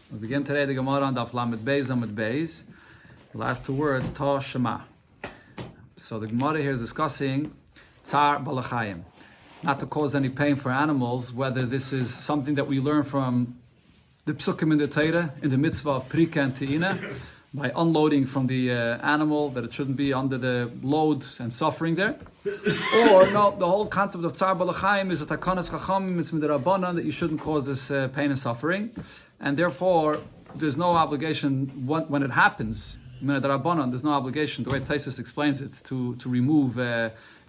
We begin today the Gemara on Daf Lamed Beis Amud Beis. The last two words, Ta Shema. So the Gemara here is discussing Tsar Balachayim. Not to cause any pain for animals, whether this is something that we learn from the Psukim in the Torah, in the mitzvah of Prika and Te'ina, by unloading from the animal, that it shouldn't be under the load and suffering there. Or no, the whole concept of Tsar Balachayim is a Takanas Chachamim, it's Midrabanan, that you shouldn't cause this pain and suffering. And therefore, there's no obligation when it happens. There's no obligation, the way Taisus explains it, to remove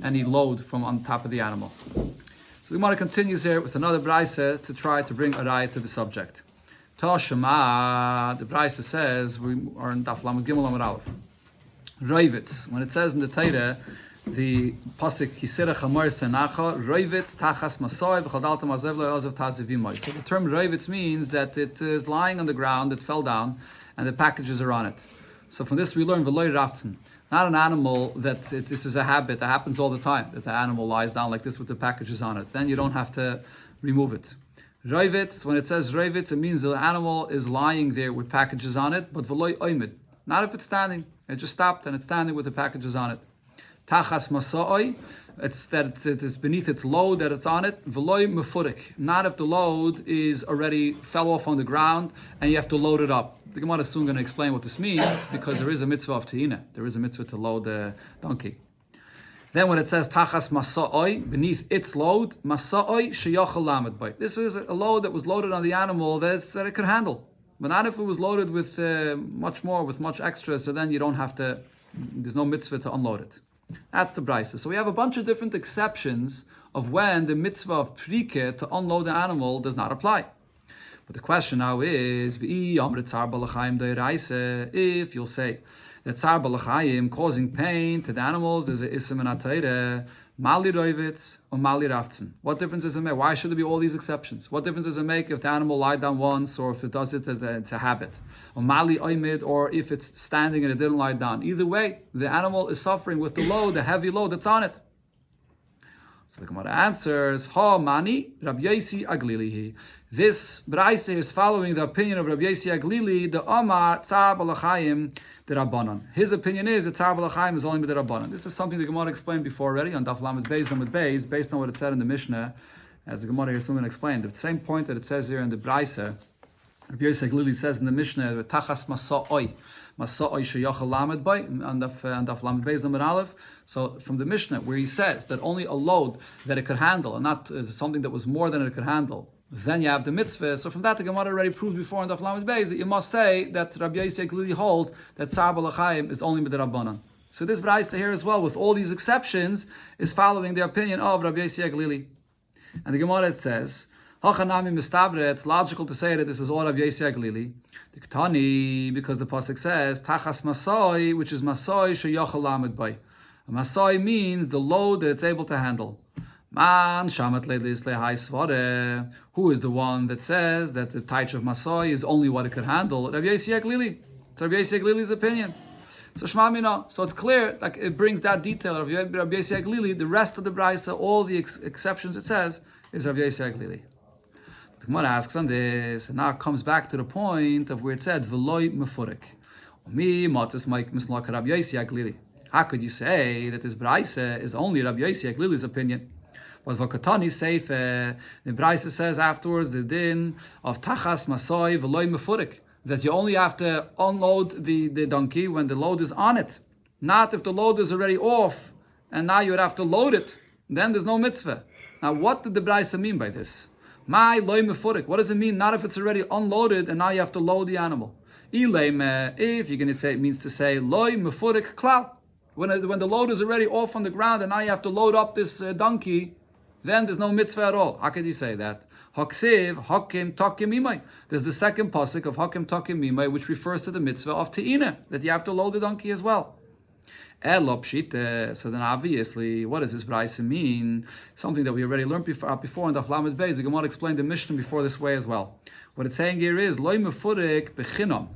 any load from on top of the animal. So the Gemara continues here with another brayse to try to bring a raya to the subject. Toshema, the brayse says, we are in Daf Lamed Gimel Amud Aleph. Roivitz, when it says in the Torah, the pasuk Hisera Chamar Senacha Roivitz Tachas Masoi V'Chadalta Mazev Lo'Ozav Tazivimoi. So the term Roivitz means that it is lying on the ground, it fell down, and the packages are on it. So from this we learn V'Loi Raftzen. Not an animal this is a habit that happens all the time, that the animal lies down like this with the packages on it. Then you don't have to remove it. Roivitz, when it says Roivitz, it means the animal is lying there with packages on it, but V'Loi Oimid. Not if it's standing. It just stopped and it's standing with the packages on it. Tachas masa'oi, it's that it is beneath its load that it's on it. V'loi mefurik, not if the load is already fell off on the ground and you have to load it up. The Gemara is soon going to explain what this means, because there is a mitzvah of te'ina. There is a mitzvah to load the donkey. Then when it says tachas masa'oi, beneath its load, masa'oi sheyachal lamed bay. This is a load that was loaded on the animal that it could handle. But not if it was loaded with much more, with much extra, so then you don't have to, there's no mitzvah to unload it. That's the brayse. So we have a bunch of different exceptions of when the mitzvah of prike to unload the animal does not apply. But the question now is, if you'll say that tsar balachayim causing pain to the animals is a isim and atayre, mali roivitz or mali raftzen. What difference does it make? Why should there be all these exceptions? What difference does it make if the animal lied down once, or if it does it as it's a habit? Or mali oimid, or if it's standing and it didn't lie down. Either way, the animal is suffering with the load, the heavy load that's on it. So the Gemara answers, Ha mani Rabbi Yosi Aglilihi. This brayse is following the opinion of Rabbi Yosi Aglili, the Omar Tsar Balachayim the Rabbanan. His opinion is that Tsar Balachayim is only with the Rabbanan. This is something the Gemara explained before already on Daf Lamed Beis Amud Beis, based on what it said in the Mishnah, as the Gemara here soon going to explain. The same point that it says here in the brayse, Rabbi Yosi Aglili says in the Mishnah, Tachas Masa'oi. Masa'oi sheyachal lamed bay, and Daf Lamed Beis Amud Aleph. So from the Mishnah, where he says that only a load that it could handle, and not something that was more than it could handle, then you have the mitzvah. So from that, the Gemara already proved before in Daf Lamed Beis that you must say that Rabbi Yosi Aglili holds that Tsar Balachayim is only midrabanan. So this brayse here as well, with all these exceptions, is following the opinion of Rabbi Yosi Aglili. And the Gemara says, Hachanami mistavre, it's logical to say that this is all Rabbi Yosi Aglili. The Ketani, because the pasuk says Tachas Masoi, which is Masoi sheyachal lamed bay. Masoi means the load that it's able to handle. Man shamat leidis lehai svare. Who is the one that says that the taich of Masoi is only what it could handle? Rabbi Yosi Aglili. It's Rabbi Yosi Aglili's opinion. So Shema Mina. So it's clear, like it brings that detail of Rabbi Yosi Aglili. The rest of the brayse, all the exceptions it says, is Rabbi Yosi Aglili. The Gemara asks on this, and now it comes back to the point of where it said V'loi mefurik. How could you say that this brayse is only Rabbi Yosi Aglili's opinion? But Vakatani Seife, the brayse says afterwards the din of Tachas Masoi V'loi mefurik, that you only have to unload the donkey when the load is on it, not if the load is already off and now you would have to load it. Then there's no mitzvah. Now, what did the brayse mean by this? My loy mefurik. What does it mean? Not if it's already unloaded and now you have to load the animal. If you're going to say, it means to say loy mefurik klal. When the load is already off on the ground and now you have to load up this donkey, then there's no mitzvah at all. How could you say that? Haksiv hakim takim imay. There's the second pasuk of hakim takim imay, which refers to the mitzvah of te'ina, that you have to load the donkey as well. So then obviously, what does this brayse mean? Something that we already learned before in the Daf Lamed Beis. The Gemara explained the Mishnah before this way as well. What it's saying here is, loy mefurik bechinam.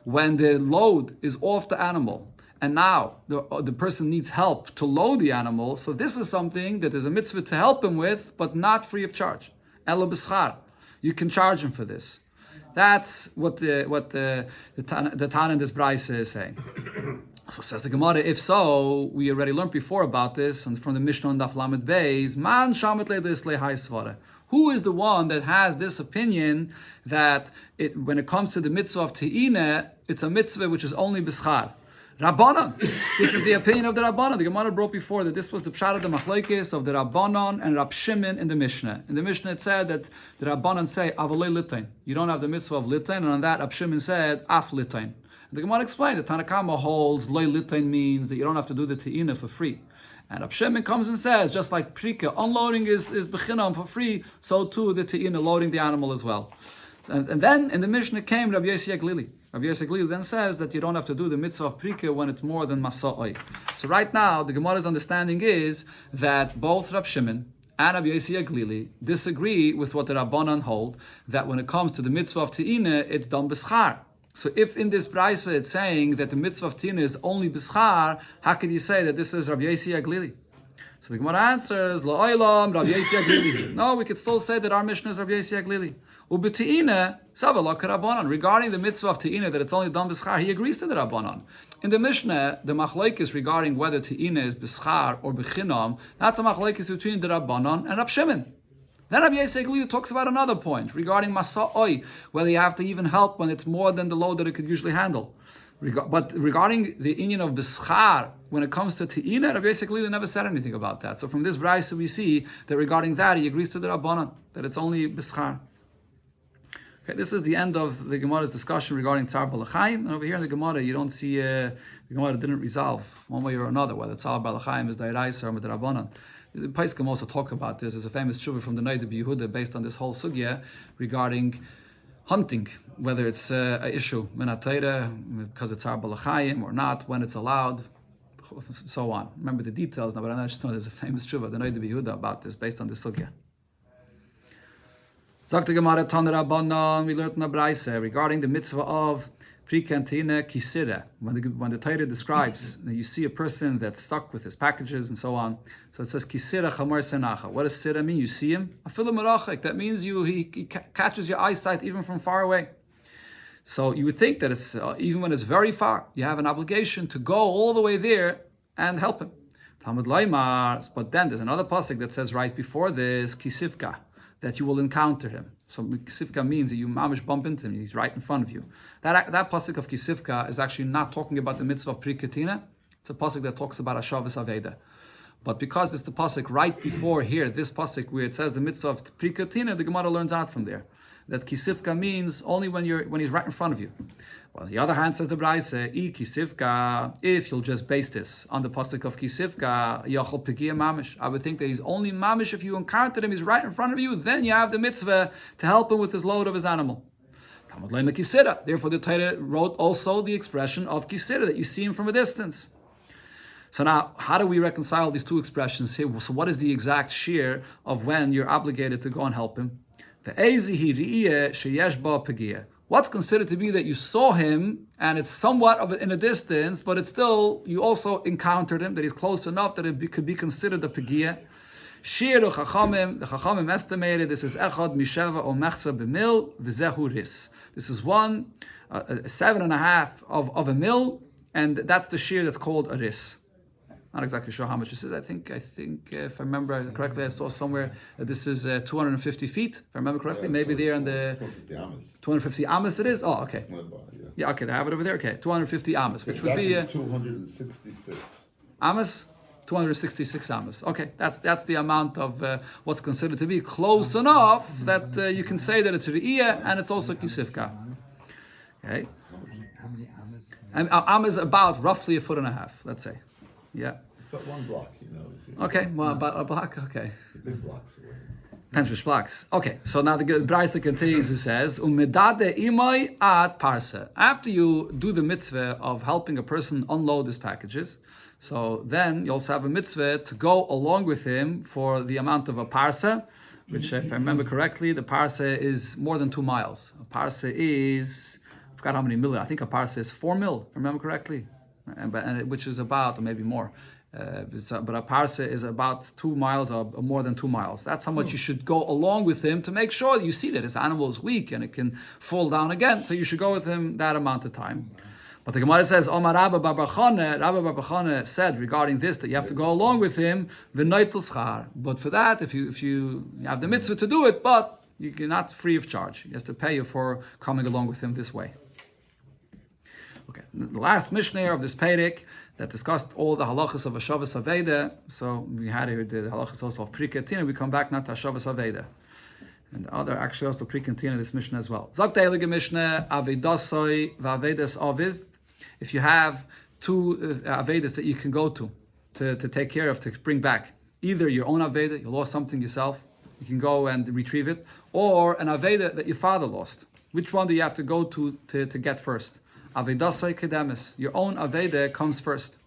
When the load is off the animal, and now the person needs help to load the animal, so this is something that is a mitzvah to help him with, but not free of charge. Elo b'schar. You can charge him for this. That's what the Tan in this Braisa is saying. So says the Gemara, if so, we already learned before about this, and from the Mishnah on Daf Lamed Beis, Man Shamet Le'Dis Le'Hai Svara. Who is the one that has this opinion that when it comes to the mitzvah of Te'ina, it's a mitzvah which is only B'schar? Rabbanan. This is the opinion of the Rabbanan. The Gemara brought before that this was the pshat of the machlokes of the Rabbanan and Rab Shimon in the Mishnah. In the Mishnah it said that the Rabbanan say, Avalei Litain. You don't have the mitzvah of Litain, and on that Rab Shimon said, Af Litain. The Gemara explained that Tanakama holds loy litain means that you don't have to do the te'ina for free. And Rab Shimon comes and says, just like prika, unloading is bechinam for free, so too the te'ina, loading the animal as well. And then in the Mishnah came Rabbi Yossi Aglili. Rabbi Yossi Aglili then says that you don't have to do the mitzvah of prika when it's more than masa'oi. So right now, the Gemara's understanding is that both Rab Shimon and Rabbi Yossi Aglili disagree with what the Rabbanan hold, that when it comes to the mitzvah of te'ina, it's done b'schar. So if in this Braisa it's saying that the mitzvah of Tina is only B'schar, how could you say that this is Rabbi Yossi Aglili? So the Gemara answers, La'olam, Rabbi Yossi Aglili. No, we could still say that our Mishnah is Rabbi Yossi Aglili. U'b'te'ina, Savalak Rabbanan. Regarding the mitzvah of Te'ina, that it's only done B'schar, he agrees to the Rabbanan. In the Mishnah, the machlokes regarding whether Te'ina is B'schar or B'chinam, that's a machlokes between the Rabbanan and Rab Shimon. Then Rabbi Yossi Aglili talks about another point regarding masa'oi, whether you have to even help when it's more than the load that it could usually handle. But regarding the inyan of b'schar, when it comes to te'ina, Rabbi Yossi Aglili never said anything about that. So from this brayso we see that regarding that he agrees to the Rabbanan, that it's only b'schar. Okay, this is the end of the Gemara's discussion regarding Tzar Balachayim. And over here in the Gemara, you don't see the Gemara didn't resolve one way or another whether Tzar Balachayim is Dairaisa or Midrabanan. The Paiskim also talk about this. There's a famous tshuva from the Noda B'Yehuda based on this whole sugya regarding hunting, whether it's an issue minatayra because it's Tzar Balachayim or not, when it's allowed, so on. Remember the details now, but I just know there's a famous tshuva, the Noda B'Yehuda, about this based on this sugya. Sagt the Gemara Tan Rabbanan, we learned in the Braisa regarding the mitzvah of Prikantina Kisira. When the Torah describes, you see a person that's stuck with his packages and so on. So it says Kisira Chamar Senacha. What does Sira mean? You see him? Afilu Merachik. That means he catches your eyesight even from far away. So you would think that it's even when it's very far, you have an obligation to go all the way there and help him. Talmud Laimar. But then there's another pasuk that says right before this Kisivka, that you will encounter him. So Kisivka means that you mamish bump into him, he's right in front of you. That pasuk of Kisivka is actually not talking about the mitzvah of Prikatina. It's a pasuk that talks about Ashavas Aveda. But because it's the pasuk right before here, this pasuk where it says the mitzvah of Prikatina, the Gemara learns out from there that Kisivka means only when he's right in front of you. Well, on the other hand, says the Braise, Kisivka, if you'll just base this on the pasuk of Kisivka, Yachol Pegia Mamish. I would think that he's only Mamish if you encountered him, he's right in front of you, then you have the mitzvah to help him with his load of his animal. Therefore, the Torah wrote also the expression of Kisira, that you see him from a distance. So now, how do we reconcile these two expressions here? So what is the exact shear of when you're obligated to go and help him? What's considered to be that you saw him and it's somewhat of in a distance, but it's still, you also encountered him, that he's close enough that it could be considered a pegia. Shir the Chachamim estimated this is echad misheva o mechza b'mil v'zehu ris. This is 7.5 of a mil, and that's the shear that's called a ris. Not exactly sure how much this is. I think if I remember correctly, I saw somewhere that this is 250 feet. If I remember correctly, maybe there in the 250 amas it is. Oh, okay. Yeah, okay. I have it over there. Okay, 250 amas, which would be 266 amas. 266 amas. Okay, that's the amount of what's considered to be close enough that you can say that it's Re'iyah and it's also Kisivka. Okay. How many amas? And am is about roughly 1.5 feet, let's say. Yeah. It's about one block, Okay, well, about a block, okay. Big blocks. Pentrish blocks. Okay, so now the Braisa continues, it says, Umedade imay ad parsa. After you do the mitzvah of helping a person unload his packages, so then you also have a mitzvah to go along with him for the amount of a parsa, which if I remember correctly, the parsa is more than 2 miles. A parsa is, I forgot how many mil, I think a parsa is 4 mil, if I remember correctly, which is about, or maybe more, But a parsa is about 2 miles or more than 2 miles. That's how much you should go along with him to make sure that you see that this animal is weak and it can fall down again. So you should go with him that amount of time. But the Gemara says, Omar Rabba Bar Chana said regarding this that you have to go along with him, v'noitel schar. But for that, if you have the mitzvah to do it, but you cannot free of charge. He has to pay you for coming along with him this way. Okay, the last Mishnah of this Perek that discussed all the halachas of Hashavas Aveda. So we had here the halachas also of Priketina. We come back now to Hashavas Aveda. And the other actually also Priketina this Mishnah as well. Zok Eilige Mishnah, Avedasoi v'Avedas Aviv. If you have two Avedas that you can go to take care of, to bring back, either your own Aveda, you lost something yourself, you can go and retrieve it, or an Aveda that your father lost. Which one do you have to go to get first? Avedasai kedemis. Your own Aveda comes first.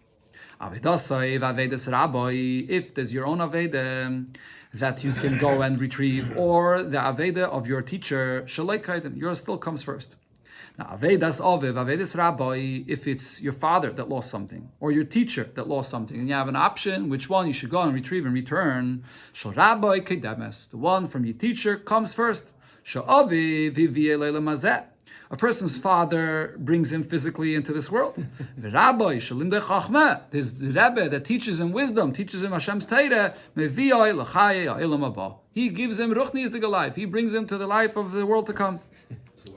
Avedasai v'Avedas Rabbi. If there's your own Aveda that you can go and retrieve, or the Aveda of your teacher, Shalai Kaidem, yours still comes first. Now, Avedas Aviv, Avedas Rabbi, if it's your father that lost something, or your teacher that lost something, and you have an option, which one you should go and retrieve and return, Shal Rabbi Kedemes, the one from your teacher comes first. Shal Aviv Viviyeh Leila Mazeh. A person's father brings him physically into this world. The Rabbi Shalim de Chachmeh, there's the Rebbe that teaches him wisdom, teaches him Hashem's Torah. Meviyoi l'chaye ha'elam haba. He gives him ruchnistic life. He brings him to the life of the world to come.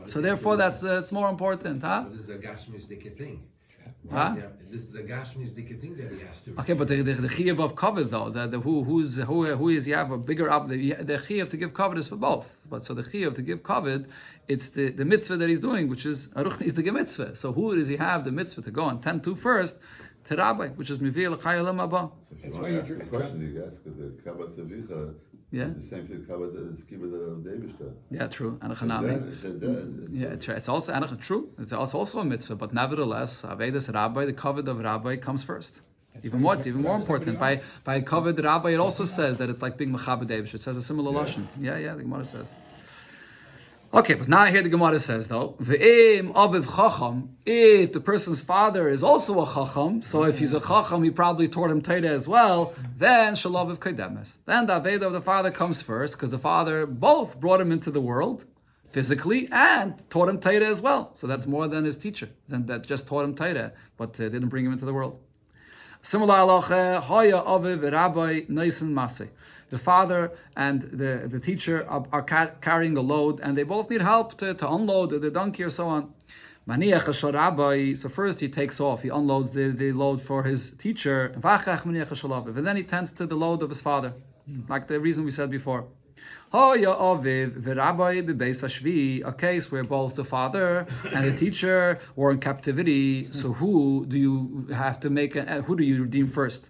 So therefore, that's it's more important, huh? But this is a gashmistic thing. Huh? Yeah, this is a gashmistic thing that he has to. Okay, but the chiyuv of kavod though, who is you have a bigger the chiyuv to give kavod is for both. But so the chiyuv to give kavod, it's the mitzvah that he's doing, which is aruch is the mitzvah. So who does he have the mitzvah to go and tend to first? To Rabbi, which is mivir l'chayim haba. So if you want to ask the question, you ask the Kabbat Tzavicha. Yeah. It's the same thing Kabbat is Kibbutz of David. Yeah, true. Then, Yeah, it's also true. It's also a mitzvah, but nevertheless, Avedas Rabbi, the kavod of Rabbi comes first. It's even more important. By kavod Rabbi, it also says that it's like being Mechabed David. It says a similar lashon. Yeah, the Gemara says. Okay, but now here the Gemara says though, V'im aviv chacham, if the person's father is also a chacham, so if he's a chacham, he probably taught him Torah as well, then shalaviv kedemes. Then the Aveda of the father comes first, because the father both brought him into the world, physically, and taught him Torah as well. So that's more than his teacher, than that just taught him Torah, but didn't bring him into the world. Similar halacha, haya aviv rabbi neisen maseh. The father and the teacher are carrying a load, and they both need help to unload the donkey or so on. So first he takes off, he unloads the load for his teacher, and then he tends to the load of his father, like the reason we said before. A case where both the father and the teacher were in captivity. So who do you have to who do you redeem first?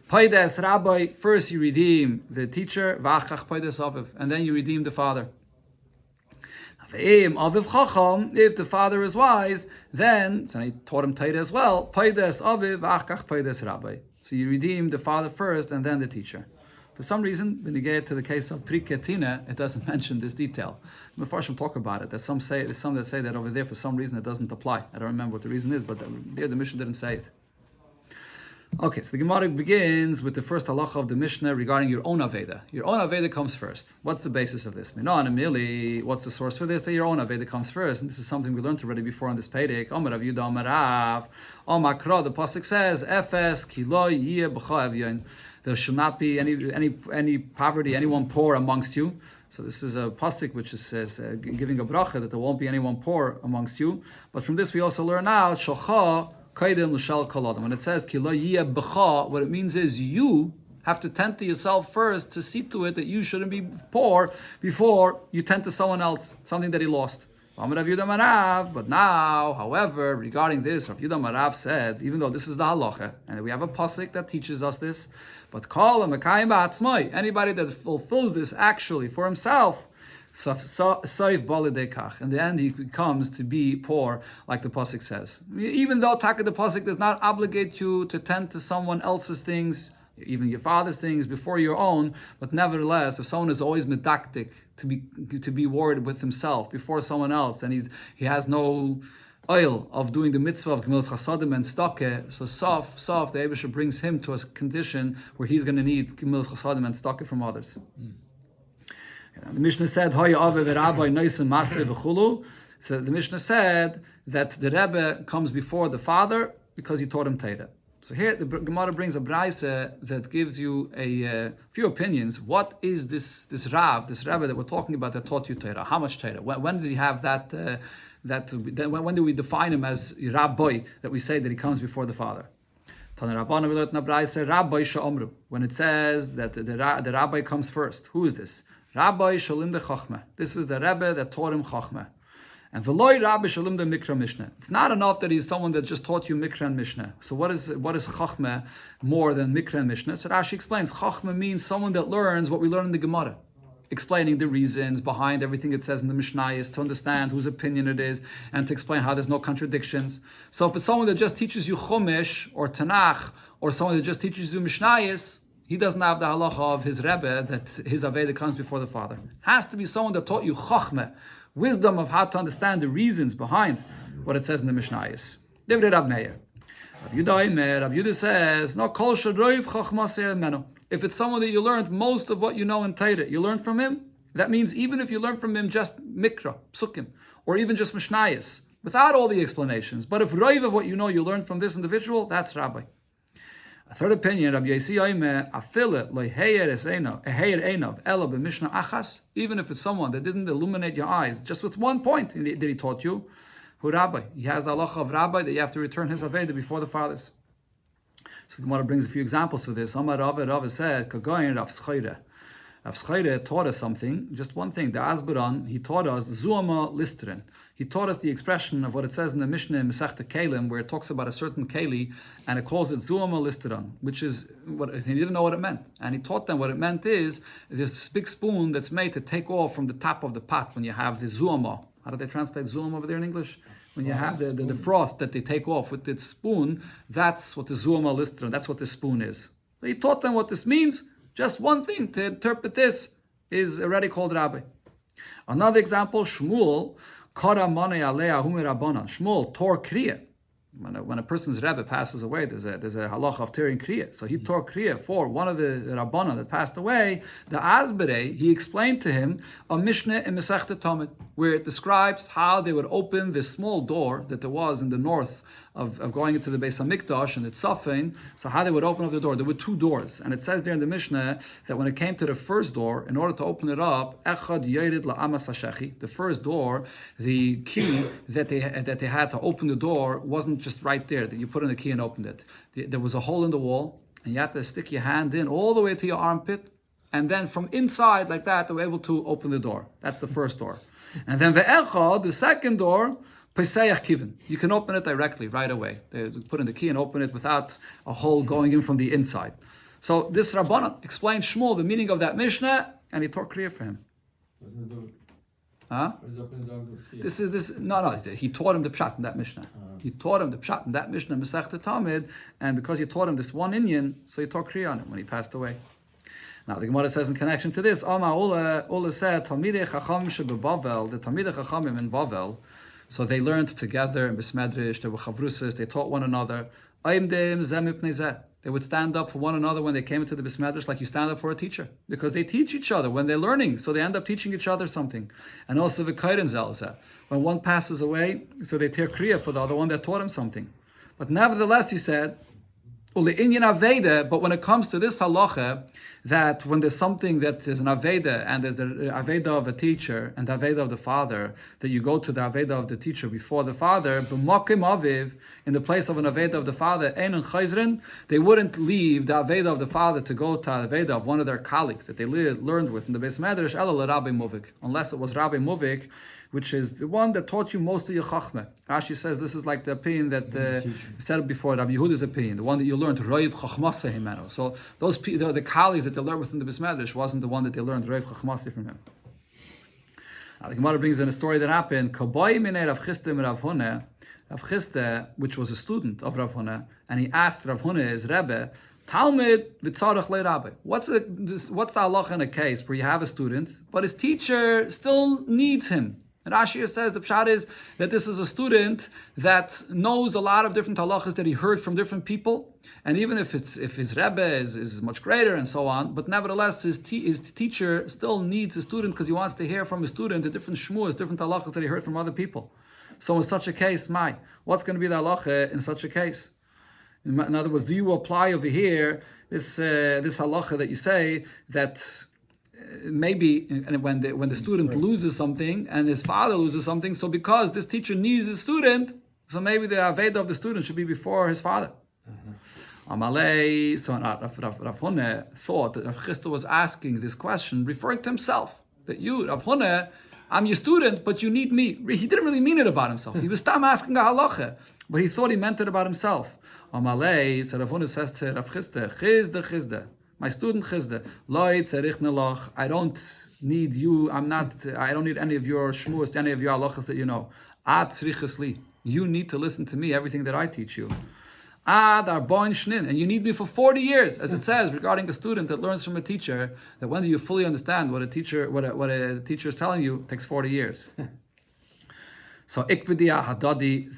Paides Rabbi, first you redeem the teacher, and then you redeem the father. If the father is wise, then he taught him Torah as well. So you redeem the father first and then the teacher. For some reason, when you get to the case of Priketina, it doesn't mention this detail. The Mefarshim talk about it. There's some that say that over there for some reason it doesn't apply. I don't remember what the reason is, but there the Mishnah didn't say it. Okay, so the Gemara begins with the first halacha of the Mishnah regarding your own Aveda. Your own Aveda comes first. What's the basis of this? What's the source for this? That your own Aveda comes first. And this is something we learned already before on this Perek. Omar Rav Yudah Omar Rav. Omar Kra, the Pasuk says, Efes kilo yiyeh b'cha evyon. There shall not be any poverty, anyone poor amongst you. So this is a pasuk which says giving a bracha that there won't be anyone poor amongst you. But from this we also learn out shocha kaidem l'shal kol adam. When it says ki lo yiyeh b'cha, what it means is you have to tend to yourself first to see to it that you shouldn't be poor before you tend to someone else, something that he lost. But now, however, regarding this, Rav Yudah Marav said, even though this is the halacha, and we have a pasuk that teaches us this, but call him anybody that fulfills this actually for himself, in the end he becomes to be poor, like the pasuk says. Even though the pasuk does not obligate you to tend to someone else's things, even your father's things before your own, but nevertheless, if someone is always medactic to be worried with himself before someone else, and he has no oil of doing the mitzvah of Gemilas Chasadim and Stake, so Sof, the Eibusher brings him to a condition where he's going to need Gemilas Chasadim and Stake from others. The Mishnah said, so the Mishnah said that the Rebbe comes before the father because he taught him Torah. So here the Gemara brings a braise that gives you a few opinions. What is this Rav, this Rebbe that we're talking about that taught you Torah? How much Torah? When did he have that? When do we define him as Rabbi that we say that he comes before the father? When it says that the Rabbi comes first, who is this? Rabbi Shalim de Chachma. This is the Rebbe that taught him Chachma. And Veloy Rabbi Shalim de Mikra Mishnah. It's not enough that he's someone that just taught you Mikra and Mishnah. So what is Chachma more than Mikra and Mishnah? So Rashi explains Chachma means someone that learns what we learn in the Gemara, explaining the reasons behind everything it says in the Mishnah is to understand whose opinion it is and to explain how there's no contradictions. So if it's someone that just teaches you Chumash or Tanakh or someone that just teaches you Mishnayos, he doesn't have the halacha of his Rebbe that his Aveda comes before the father. Has to be someone that taught you Chachma, wisdom of how to understand the reasons behind what it says in the Mishnayos. Divrei Rab Meir. Rab Yudah says, no kol shadroiv chachmaseh meno. If it's someone that you learned most of what you know in Torah, you learned from him, that means even if you learn from him just Mikra, Psukim, or even just Mishnayos, without all the explanations, but if Roiv of what you know you learned from this individual, that's Rabbi. A third opinion, Rabbi Yesi Oime, afile loiheyer einav, eheyer einav, ela b'mishnah achas, even if it's someone that didn't illuminate your eyes, just with one point that he taught you, who Rabbi, he has the halacha of Rabbi that you have to return his Aveda before the fathers. So the Gemara brings a few examples for this. Amar Rava said, Kagoyin Rav Schreire. Rav Schreire taught us something, just one thing. The Asbaran, he taught us Zuama Listrin. He taught us the expression of what it says in the Mishnah in Masechta Kelim, where it talks about a certain Keli, and it calls it Zuama Listrin, which is what he didn't know what it meant. And he taught them what it meant is this big spoon that's made to take off from the top of the pot when you have the Zuama. How do they translate Zuama over there in English? When you have the froth that they take off with its spoon, that's what the Zuama Listrin, that's what the spoon is. So he taught them what this means. Just one thing to interpret this is already called Rabbi. Another example, Shmuel, Kara Mane Alea Hume Rabbana. Shmuel tore Kriya. When a person's Rebbe passes away, there's a halacha of tearing Kriya. So he tore Kriya for one of the Rabbana that passed away. The Asberei, he explained to him a Mishnah in Masechta Tamid, where it describes how they would open this small door that there was in the north of going into the Beis HaMikdash and the Tzafin. So how they would open up the door. There were two doors. And it says there in the Mishnah that when it came to the first door, in order to open it up, Echad Yerid La'amas HaShechi, the first door, the key that they had to open the door wasn't just right there, that you put in the key and opened it. There was a hole in the wall, and you had to stick your hand in all the way to your armpit, and then from inside, like that, they were able to open the door. That's the first door. And then Ve'echad, the second door, Pesayach Kivin. You can open it directly, right away. They put in the key and open it without a hole going in from the inside. So this Rabbanan explained Shmuel the meaning of that Mishnah, and he taught Kriya for him. Huh? No. He taught him the pshat in that Mishnah. He taught him the pshat in that Mishnah, Masechta Tamid, and because he taught him this one Inyan, so he taught Kriya on him when he passed away. Now the Gemara says in connection to this, Ola said, Talmidei Chacham shebeBavel, the Talmidei Chachamim in Bavel, so they learned together in Besmedrish, they were chavrusis, they taught one another. They would stand up for one another when they came into the Besmedrish, like you stand up for a teacher, because they teach each other when they're learning, so they end up teaching each other something. And also v'kayren zelzeh, when one passes away, so they tear kriya for the other one that taught him something. But nevertheless, he said, but when it comes to this halacha, that when there's something that is an Aveda, and there's the Aveda of a teacher and the Aveda of the father, that you go to the Aveda of the teacher before the father, b'makim aviv, in the place of an Aveda of the father, ein chayzrin, they wouldn't leave the Aveda of the father to go to the Aveda of one of their colleagues that they learned with in the Beis Medrash, ela Rabbi Muvik, unless it was Rabbi Muvik, which is the one that taught you most of your chachma. Rashi says this is like the opinion that said before, Rabbi Yehuda's opinion, the one that you learned roiv chachmasa himeno. So those the colleagues that they learned within the Beis Medrash wasn't the one that they learned roiv chachmasa from him. Now the Gemara brings in a story that happened. Kabay minei Rav Chisda Rav Huna, Rav Chisda, which was a student of Rav Huna, and he asked Rav Huna, his Rebbe, Talmud v'tzarech le'Rabbi. What's the halacha in a case where you have a student, but his teacher still needs him? And Rashi says the pshat is that this is a student that knows a lot of different halachas that he heard from different people, and even if his rebbe is much greater and so on, but nevertheless his teacher still needs a student because he wants to hear from his student the different shmuas, different halachas that he heard from other people. So in such a case, what's going to be the halacha in such a case? In other words, do you apply over here this halacha that you say that maybe when the student loses something and his father loses something, so because this teacher needs his student, so maybe the aveda of the student should be before his father. Amalei, so Rav Hune thought that Rav Chisda was asking this question, referring to himself, that you, Rav Hune, I'm your student, but you need me. He didn't really mean it about himself. He was asking a halacha, but he thought he meant it about himself. Amalei, so Rav Hune says to Rav Chisda, Chisda, my student Chisda, I don't need you. I don't need any of your shmuas, any of your halachas that you know. You need to listen to me, everything that I teach you. And you need me for 40 years, as it says regarding a student that learns from a teacher, that when you fully understand what a teacher is telling you, it takes 40 years. So ikbidiyah hadadi,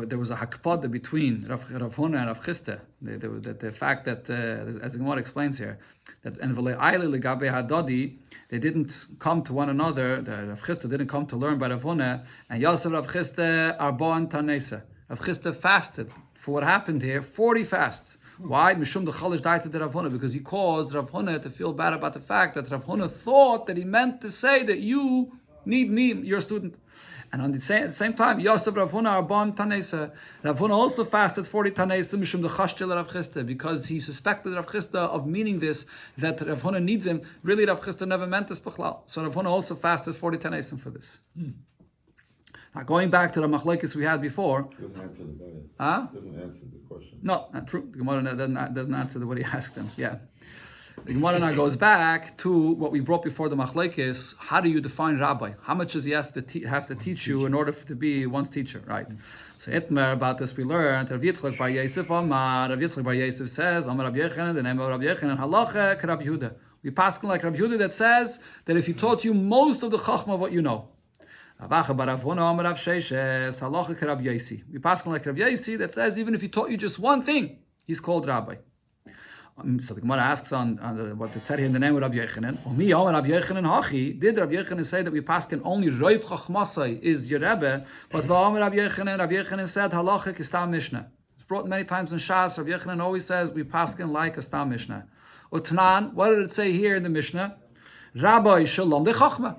there was a hakpada between Rav Huna and Rav Chisda. The fact that, as the Gemara explains here, that and hadadi, they didn't come to one another. Rav Chisda didn't come to learn by Rav Huna, and Yosef Rav Chisda arba'an tanesa. Rav Chisda fasted for what happened here, 40 fasts. Why? Mishum the chalish died to Rav Huna, because he caused Rav Huna to feel bad about the fact that Rav Huna thought that he meant to say that you need me, your student. And at the same time, Yosef Rav Huna arba'an tanesa. Rav Huna also fasted 40 tanesa mishum the chashtel Rav Chisda, because he suspected Rav Chisda of meaning this, that Rav Huna needs him. Really, Rav Chisda never meant this b'chlal. So Rav Huna also fasted 40 tanesa for this. Now, going back to the machlokes we had before. Doesn't answer the question. Doesn't answer the question. No, not true. The Gemara doesn't answer what he asked him. Yeah. The Gemara now goes back to what we brought before the machlokes. How do you define rabbi? How much does he have to teach you in order to be one's teacher, right? So Itmer, about this we learned, Rav Yitzchak bar Yosef Amar, Rav Yitzchak bar Yosef says, Amar Rav Yechanan, the name of Rav Yechanan, halacha k'Rav Yehuda. We pass like Rav Yehuda that says that if he taught you most of the chachma of what you know, we pass like Rav Yosi that says even if he taught you just one thing, he's called rabbi. So the Gemara asks on what the tzad here in the name of Rabbi Yechanan. Did Rabbi Yechanan say that we pass only Roiv Chachmasai is your Rebbe? But Rabbi Yechanan said halacha kistam mishnah. It's brought many times in Shas. Rabbi Yechanan always says we pass like a stam mishnah. Utnan, what did it say here in the mishnah? Rabbi shalom de chachma.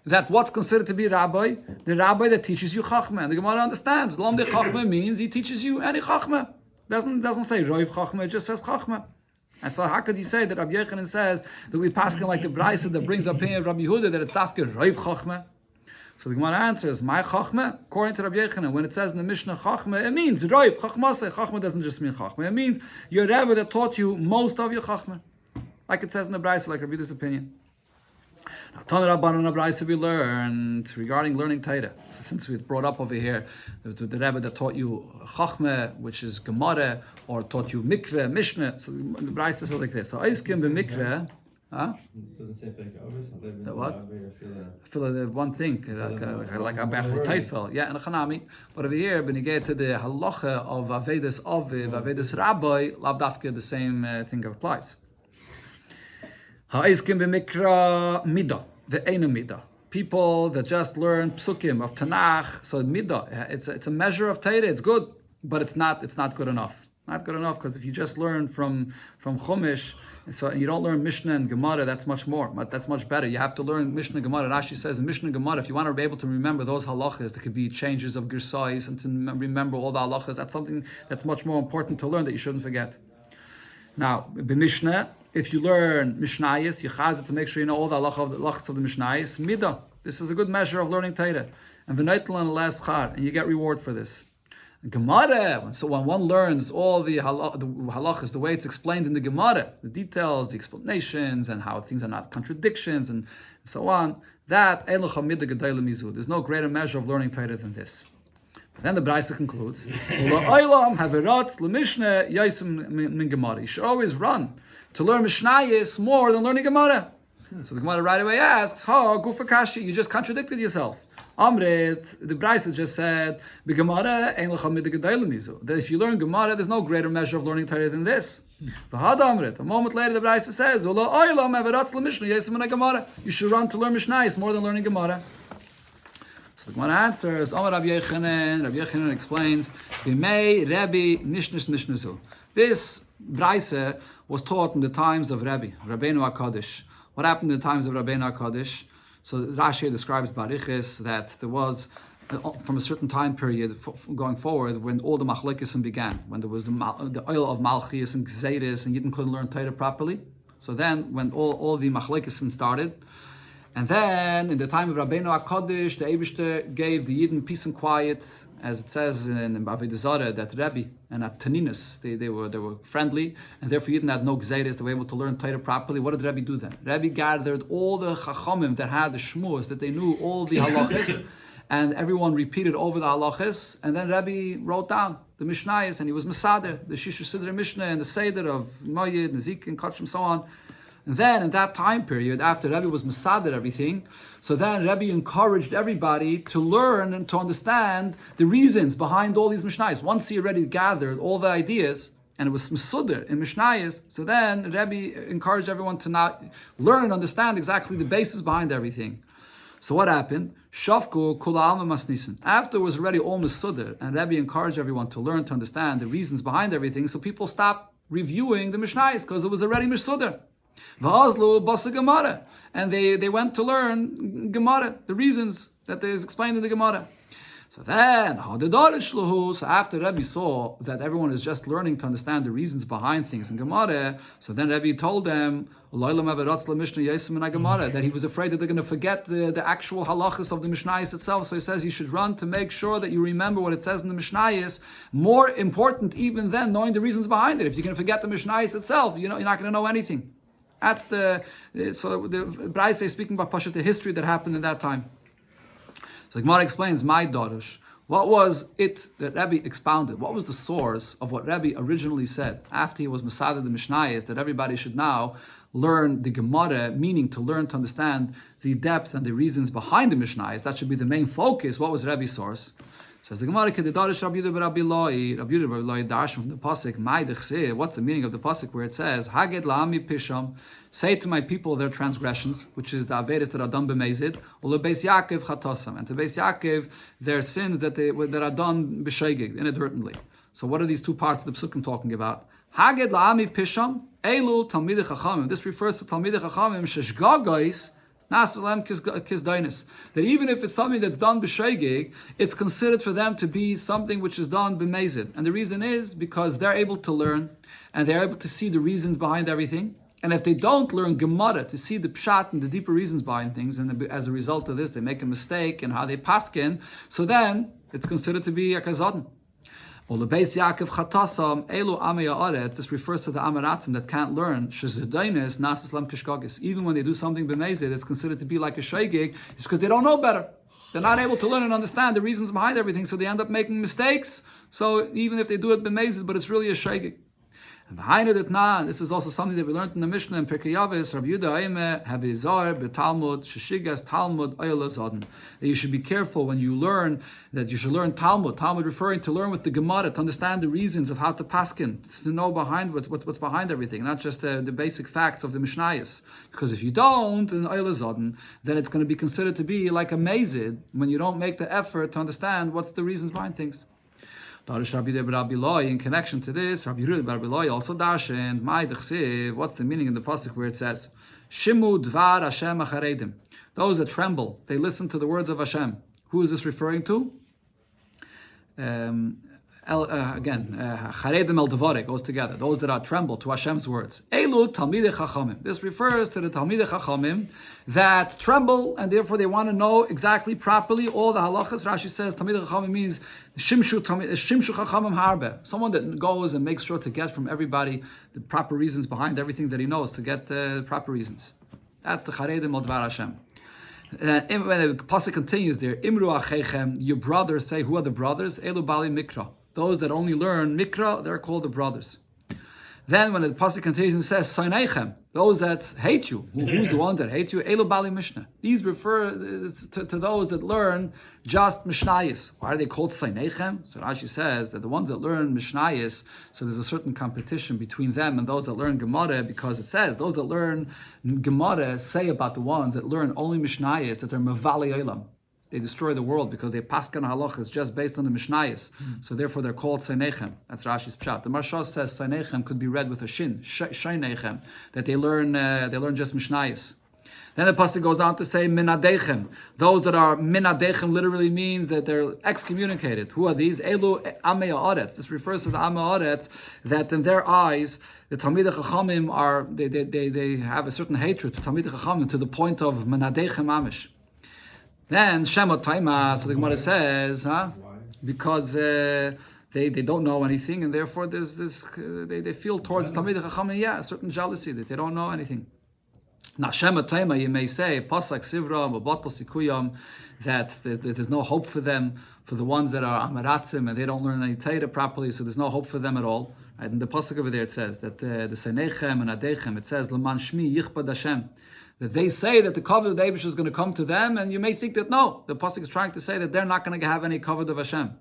That what's considered to be rabbi, the rabbi that teaches you chachma. And the Gemara understands. Lom de chachma means he teaches you any chachma. Doesn't say roiv chachma, it just says chachma. And so how could you say that Rabbi Yechanan says that we pass like the Braisa that brings up opinion of Rabbi Yehuda that it's tafke roiv chachma? So the Gemara answers, my chachma, according to Rabbi Yechanan, when it says in the Mishnah chachma, it means roiv chachma. Chachma doesn't just mean chachma. It means your Rebbe that taught you most of your chachma. Like it says in the Braisa, like Rabbi Yehuda's opinion. Now, Tana Rabbanon Abraisa we learned regarding learning Torah. So since we brought up over here the Rebbe that taught you Chachma, which is Gemara, or taught you Mikra, Mishnah, so the Abraisa is like this. So Eiskim b'Mikra, doesn't say Perek Avos. The what? I feel the one thing like a Bechel Teifel, yeah, and a Chanami. But over here, when you get to the halacha of Avedas Aviv, Avedas Rabbi, Lav Dafka, the same thing applies. Ha'izkim b'mikra midah ve'ena midah. People that just learn psukim of Tanakh, so midah, it's a measure of Torah. It's good, but it's not good enough. Not good enough because if you just learn from Chumash, so you don't learn Mishnah and Gemara, that's much more. That's much better. You have to learn Mishnah and Gemara. Rashi says in Mishnah and Gemara, if you want to be able to remember those halachas, there could be changes of girsais and to remember all the halachas. That's something that's much more important to learn that you shouldn't forget. Now, b'Mishnah, if you learn Mishnayos, you chaz to make sure you know all the halachas of the Mishnayos. Midah, this is a good measure of learning Torah. And v'neitel on the last char, and you get reward for this. And Gemara, so when one learns all the halachas, the way it's explained in the Gemara, the details, the explanations, and how things are not contradictions, and so on, that there's no greater measure of learning Torah than this. Then the Braisa concludes, you should always run to learn Mishnayos more than learning Gemara. So the Gemara right away asks, you just contradicted yourself. Amrit, the Brisa just said, that if you learn Gemara, there's no greater measure of learning Torah than this. A moment later, the Brisa says, you should run to learn Mishnayos more than learning Gemara. So the Gemara answers, Rabbi Yochanan explains, this Brisa was taught in the times of Rabbeinu HaKadosh. What happened in the times of Rabbeinu HaKadosh? So Rashi describes Barichis that there was, from a certain time period going forward, when all the Machlekisim began, when there was the oil of Malchus and Gzeiris, and Yidden couldn't learn Torah properly. So then, when all the Machlekisim started, and then in the time of Rabbeinu HaKadosh, the Eibishter gave the Yidden peace and quiet, as it says in Bava Metzia, that Rebbe and at Taninus, they were friendly, and therefore Yidden had no Gzeiris, they were able to learn Torah properly. What did Rebbe do then? Rebbe gathered all the Chachamim that had the Shmuas, that they knew all the halachas, and everyone repeated over the halachas, and then Rebbe wrote down the Mishnayos, and he was Mesader, the Shisha Sidra Mishnah, and the Seder of Moyed, Nezik, and Kachim, so on. And then, in that time period, after Rebbe was Mesader everything, so then Rebbe encouraged everybody to learn and to understand the reasons behind all these Mishnayos. Once he already gathered all the ideas, and it was Mesuder in Mishnayos, so then Rebbe encouraged everyone to now learn and understand exactly the basis behind everything. So what happened? Shafku kula alma masnisin. After it was already all Mesuder, and Rebbe encouraged everyone to learn to understand the reasons behind everything, so people stopped reviewing the Mishnayos, because it was already Mesuder. V'azlu basa Gemara, and they went to learn Gemara, the reasons that is explained in the Gemara. So then, so after Rebbe saw that everyone is just learning to understand the reasons behind things in Gemara, so then Rebbe told them that he was afraid that they're going to forget the actual halachas of the Mishnayos itself. So he says you should run to make sure that you remember what it says in the Mishnayos. More important even than knowing the reasons behind it. If you're going to forget the Mishnayos itself, you're not going to know anything. That's so the Brisa is speaking about Pashat, the history that happened in that time. So the Gemara explains, my daughters, what was it that Rebbe expounded? What was the source of what Rebbe originally said after he was Mesader the Mishnayos, that everybody should now learn the Gemara, meaning to learn to understand the depth and the reasons behind the Mishnayos? That should be the main focus. What was Rebbe's source? Says the Gemara, Kedidarish Rabbi Yehuda Rabbi Loi Darshan from the pasuk, Ma'idich. What's the meaning of the pasuk where it says, Haged la'ami pisham, say to my people their transgressions, which is the averes that are done b'mezid, ulebeis Yaakov chatasam, and to Beis Yaakov their sins that are done b'sheigig, inadvertently. So what are these two parts of the psukim talking about? Haged la'ami pisham, elu talmidei chachamim. This refers to talmidei chachamim sheshgagos. That even if it's something that's done b'sheigig, it's considered for them to be something which is done b'mezid. And the reason is because they're able to learn and they're able to see the reasons behind everything. And if they don't learn Gemara to see the pshat and the deeper reasons behind things, and as a result of this they make a mistake in how they paskin, so then it's considered to be a kazadon. This refers to the Amaratzim that can't learn. Even when they do something b'mezid, it's considered to be like a shaygig. It's because they don't know better. They're not able to learn and understand the reasons behind everything, so they end up making mistakes. So even if they do it b'mezid, but it's really a shaygig. And behind it, this is also something that we learned in the Mishnah in Pirkei Avos, Rabbi Yehuda Aime, Havizar, Betalmud, Sheshigas, Talmud, Oyla Zoden. That you should be careful when you learn, that you should learn Talmud. Talmud referring to learn with the Gemara, to understand the reasons of how to paskin, to know behind what's behind everything, not just the basic facts of the Mishnayos. Because if you don't, in Oyla Zoden, then it's going to be considered to be like a mazid, when you don't make the effort to understand what's the reasons behind things. In connection to this, Rabbi Yehuda Rabbi Loi also darshan, what's the meaning in the pasuk where it says, Shimu dvar Hashem acharedim. Those that tremble, they listen to the words of Hashem. Who is this referring to? Charedim el Devarek goes together. Those that are tremble to Hashem's words. Elu Talmidei Chachamim. This refers to the Talmidei Chachamim that tremble and therefore they want to know exactly properly all the halachas. Rashi says Talmidei Chachamim means Shimshu Chachamim Harbe. Someone that goes and makes sure to get from everybody the proper reasons behind everything that he knows, to get the proper reasons. That's the Charedim el Dvar Hashem. When the pasuk continues there, Imru Achechem, your brothers say, who are the brothers? Elu Bali Mikra. Those that only learn Mikra, they're called the brothers. Then when the pasuk continues and says, Sainechem, those that hate you. Who's the one that hate you? Elu Bali Mishnah. These refer to those that learn just Mishnayis. Why are they called Sainechem? So Rashi says that the ones that learn Mishnayis, so there's a certain competition between them and those that learn Gemara, because it says those that learn Gemara say about the ones that learn only Mishnayis that they're Mavali Olam. They destroy the world because they paskan halach is just based on the Mishnayis. So therefore they're called Sainechem. That's Rashi's pshat. The Marsha says Sainechem could be read with a shin, Shainechem, that they learn just Mishnayis. Then the pasuk goes on to say Minadechem. Those that are Minadechem literally means that they're excommunicated. Who are these? Elu Amei Haaretz. This refers to the Amei Haaretz, that in their eyes the Talmidei Chachamim are they have a certain hatred to Talmidei Chachamim to the point of Minadechem Amish. Then Shemot Taima, so the Gemara says, because they don't know anything, and therefore there's this they feel towards Talmidei Chachamim, a certain jealousy that they don't know anything. Now Shemot Taima, you may say Pasak Sivra, Babatal Sikuyam, that there's no hope for them, for the ones that are Amaratzim and they don't learn any Torah properly, so there's no hope for them at all. Right? And the pasuk over there it says that the Sainechem and Adechem, it says L'man Shmi Yichbad Hashem. That they say that the cover of the Eibush is going to come to them, and you may think that no, the pasuk is trying to say that they're not going to have any cover of Hashem.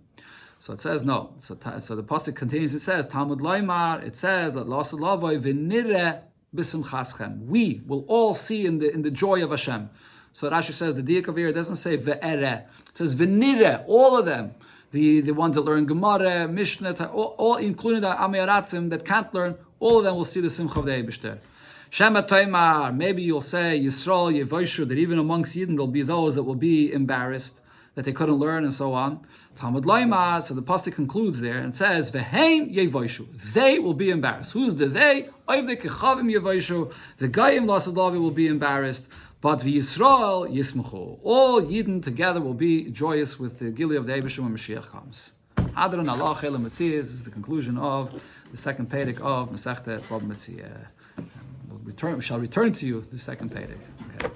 So it says no. So the pasuk continues. It says Talmud Loimar. It says that Lasalavoi v'nire b'simchaschem. We will all see in the joy of Hashem. So Rashi says the diak over here doesn't say ve'ere. It says v'nire. All of them. The ones that learn Gemara, Mishnah, all including the Amei that can't learn, all of them will see the simcha of the Eibush. Shema Taimar, maybe you'll say Yisrael Yevaishu, that even amongst Yidden there'll be those that will be embarrassed that they couldn't learn and so on. Talmud Laima, so the pasuk concludes there and says Veheim Yevaishu, they will be embarrassed. Who's the they? Oivde Kechavim Yevaishu, the Gayim Lasadavi will be embarrassed, but Yisrael Yismuchu, all Yidden together will be joyous with the Gili of the Eibush when Mashiach comes. Adran Allah Bava Metzia, this is the conclusion of the second Perek of Masechta Bava Metzia. We shall return to you the second Perek. Okay.